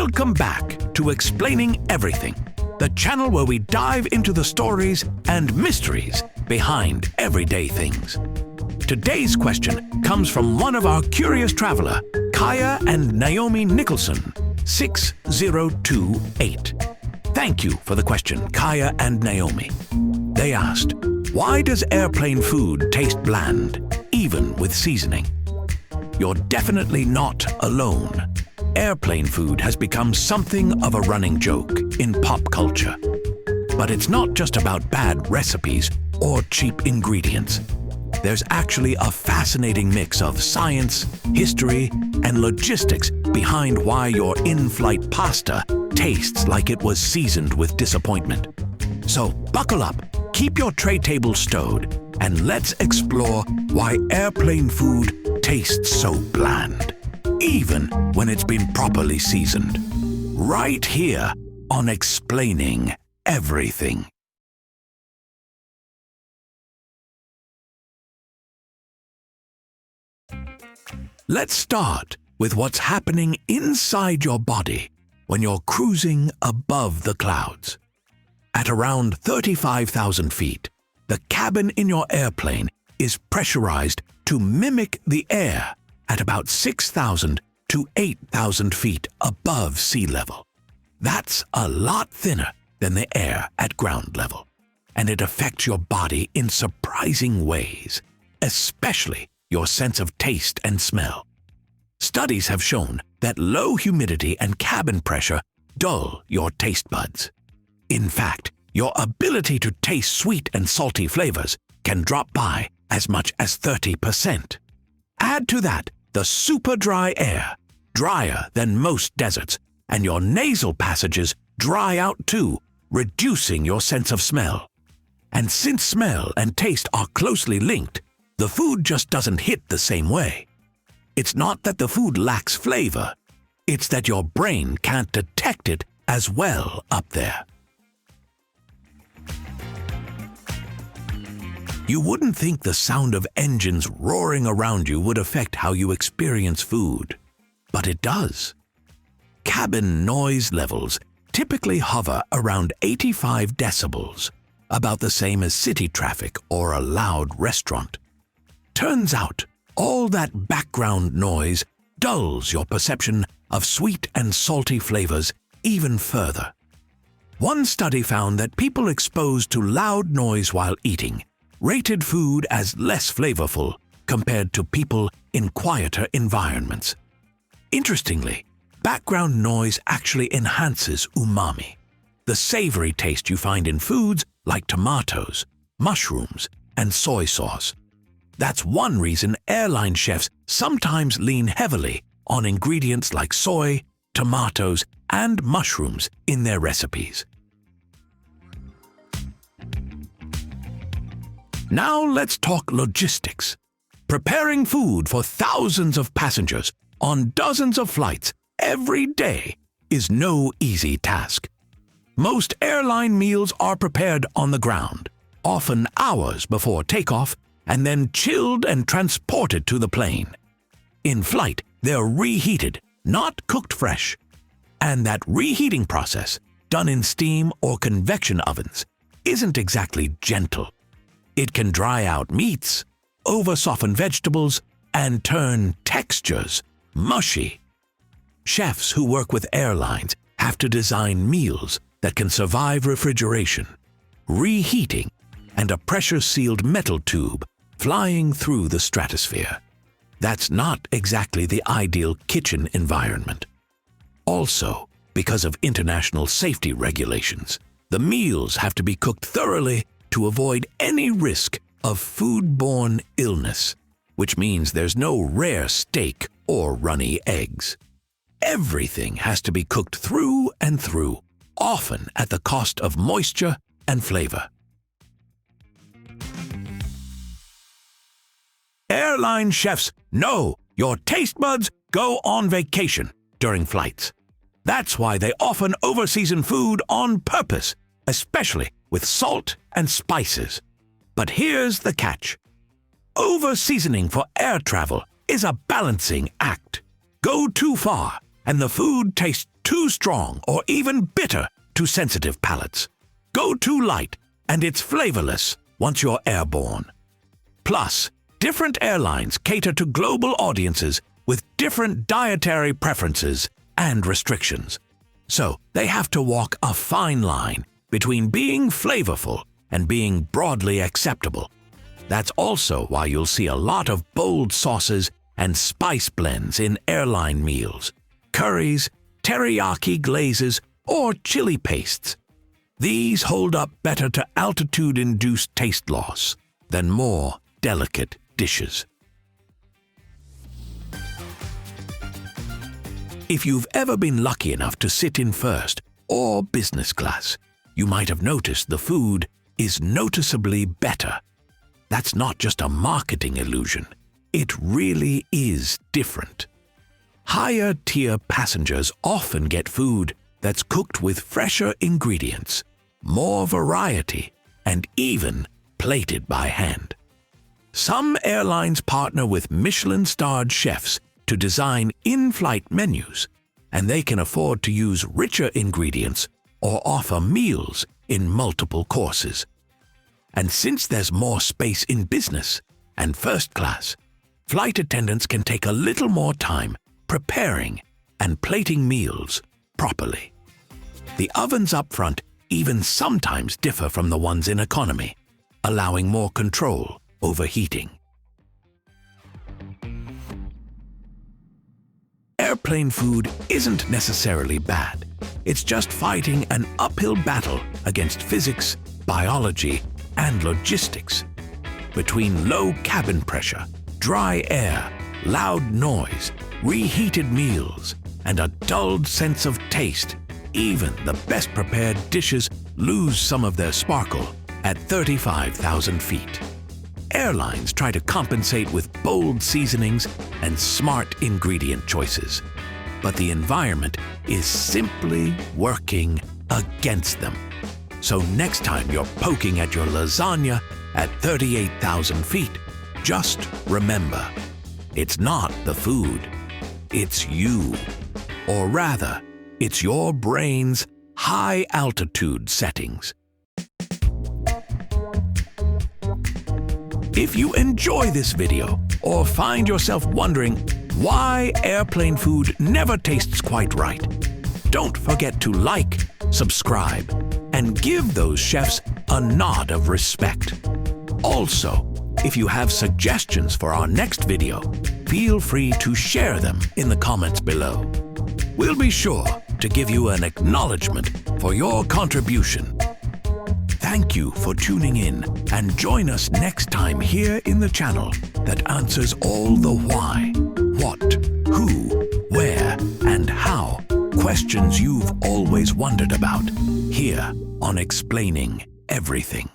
Welcome back to Explaining Everything, the channel where we dive into the stories and mysteries behind everyday things. Today's question comes from one of our curious traveler, Kaya and Naomi Nicholson, 6028. Thank you for the question, Kaya and Naomi. They asked, why does airplane food taste bland, even with seasoning? You're definitely not alone. Airplane food has become something of a running joke in pop culture. But it's not just about bad recipes or cheap ingredients. There's actually a fascinating mix of science, history, and logistics behind why your in-flight pasta tastes like it was seasoned with disappointment. So buckle up, keep your tray table stowed, and let's explore why airplane food tastes so bland, even when it's been properly seasoned. Right here on Explaining Everything. Let's start with what's happening inside your body when you're cruising above the clouds. At around 35,000 feet, the cabin in your airplane is pressurized to mimic the air at about 6,000 to 8,000 feet above sea level. That's a lot thinner than the air at ground level, and it affects your body in surprising ways, especially your sense of taste and smell. Studies have shown that low humidity and cabin pressure dull your taste buds. In fact, your ability to taste sweet and salty flavors can drop by as much as 30%. Add to that the super dry air, drier than most deserts, and your nasal passages dry out too, reducing your sense of smell. And since smell and taste are closely linked, the food just doesn't hit the same way. It's not that the food lacks flavor, it's that your brain can't detect it as well up there. You wouldn't think the sound of engines roaring around you would affect how you experience food, but it does. Cabin noise levels typically hover around 85 decibels, about the same as city traffic or a loud restaurant. Turns out, all that background noise dulls your perception of sweet and salty flavors even further. One study found that people exposed to loud noise while eating rated food as less flavorful compared to people in quieter environments. Interestingly, background noise actually enhances umami, the savory taste you find in foods like tomatoes, mushrooms, and soy sauce. That's one reason airline chefs sometimes lean heavily on ingredients like soy, tomatoes, and mushrooms in their recipes. Now let's talk logistics. Preparing food for thousands of passengers on dozens of flights every day is no easy task. Most airline meals are prepared on the ground, often hours before takeoff, and then chilled and transported to the plane. In flight, they're reheated, not cooked fresh. And that reheating process, done in steam or convection ovens, isn't exactly gentle. It can dry out meats, over-soften vegetables, and turn textures mushy. Chefs who work with airlines have to design meals that can survive refrigeration, reheating, and a pressure-sealed metal tube flying through the stratosphere. That's not exactly the ideal kitchen environment. Also, because of international safety regulations, the meals have to be cooked thoroughly to avoid any risk of foodborne illness, which means there's no rare steak or runny eggs. Everything has to be cooked through and through, often at the cost of moisture and flavor. Airline chefs know your taste buds go on vacation during flights. That's why they often overseason food on purpose, especially with salt and spices. But here's the catch. Over-seasoning for air travel is a balancing act. Go too far, and the food tastes too strong or even bitter to sensitive palates. Go too light, and it's flavorless once you're airborne. Plus, different airlines cater to global audiences with different dietary preferences and restrictions. So they have to walk a fine line between being flavorful and being broadly acceptable. That's also why you'll see a lot of bold sauces and spice blends in airline meals, curries, teriyaki glazes, or chili pastes. These hold up better to altitude-induced taste loss than more delicate dishes. If you've ever been lucky enough to sit in first or business class, you might have noticed the food is noticeably better. That's not just a marketing illusion. It really is different. Higher-tier passengers often get food that's cooked with fresher ingredients, more variety, and even plated by hand. Some airlines partner with Michelin-starred chefs to design in-flight menus, and they can afford to use richer ingredients or offer meals in multiple courses. And since there's more space in business and first class, flight attendants can take a little more time preparing and plating meals properly. The ovens up front even sometimes differ from the ones in economy, allowing more control over heating. Airplane food isn't necessarily bad. It's just fighting an uphill battle against physics, biology, and logistics. Between low cabin pressure, dry air, loud noise, reheated meals, and a dulled sense of taste, even the best-prepared dishes lose some of their sparkle at 35,000 feet. Airlines try to compensate with bold seasonings and smart ingredient choices, but the environment is simply working against them. So next time you're poking at your lasagna at 38,000 feet, just remember, it's not the food, it's you. Or rather, it's your brain's high-altitude settings. If you enjoy this video or find yourself wondering why airplane food never tastes quite right, don't forget to like, subscribe, and give those chefs a nod of respect. Also, if you have suggestions for our next video, feel free to share them in the comments below. We'll be sure to give you an acknowledgement for your contribution. Thank you for tuning in, and join us next time here in the channel that answers all the why, what, who, where, and how questions you've always wondered about, here on Explaining Everything.